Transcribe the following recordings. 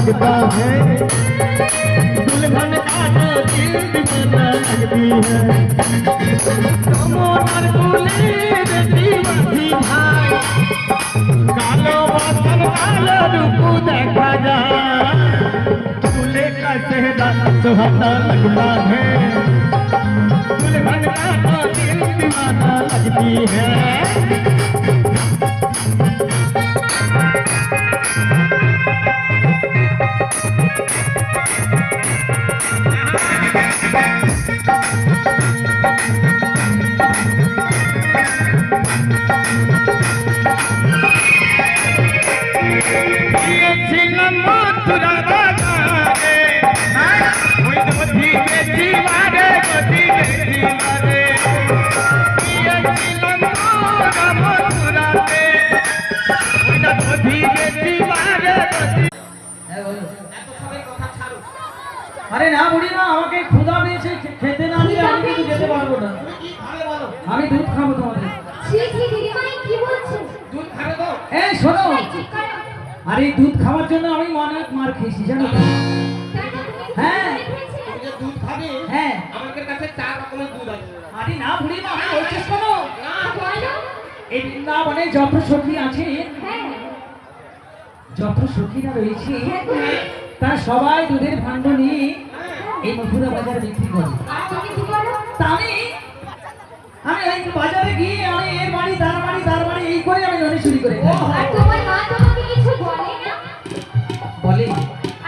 लगता है दुल्हन का तो दिल दीवाना लगती है मोटर बोले दीवानी भाई कालो बसन कालो रूप देखा जाए दूल्हे का चेहरा सुहाना लगता है दुल्हन का तो दिल दीवाना लगती है अरे ना बुढ़ीमा আমাকে ক্ষুধা পেয়েছে খেতে না দিলে আমি কিন্তু যেতে পারবো না আমি দুধ খাবো তোমাদের ছি ছি দিদিমা কি বলছেন দুধ খাবে তো এই শোনো আরে দুধ খাওয়ার জন্য আমি অনেক মার খেয়েছি জানো তো হ্যাঁ তুমি যে দুধ খাবে হ্যাঁ আমাদের কাছে 4 রকমের দুধ আছে আরে না বুড়ীমা আমি বলছি শোনো না বলো এই বৃন্দাবনে যত সখী আছে হ্যাঁ যত সখীরা রয়েছে তারা সবাই দুধের ভাণ্ড নিয়ে এই মথুরা বাজারে বিক্রি করে আর তুমি কি করো আমি এই বাজারে গিয়ে আমি এর বাড়ি তার বাড়ি এই করে আমি ননি চুরি করে খাই। আর তোমার মা তোমাকে কিছু বলে না বলে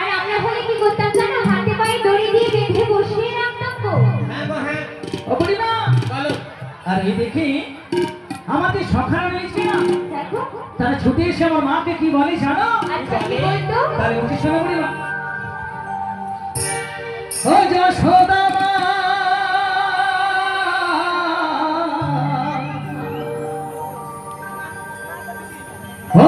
আর আমরা হলে কি করতাম জানো হাতে পায়ে দড়ি দিয়ে বেঁধে বসিয়ে রাখতাম তো হ্যাঁ গো হ্যাঁ ও বুড়িমা বলো আর এই দেখি আমাদের সখারা রয়েছে না দেখো তারা ছুটে এসে আমার মাকে কি বলে জানো আচ্ছা কি বলতো তাহলে উঠে শোনো বুড়িমা ও যশোদা মা ও